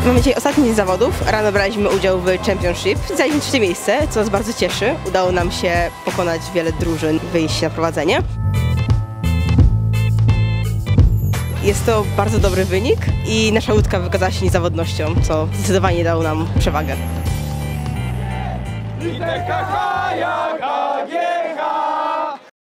Mamy dzisiaj ostatni dzień zawodów. Rano braliśmy udział w Championship. Zajęliśmy 3. miejsce, co nas bardzo cieszy. Udało nam się pokonać wiele drużyn, wyjść na prowadzenie. Jest to bardzo dobry wynik i nasza łódka wykazała się niezawodnością, co zdecydowanie dało nam przewagę.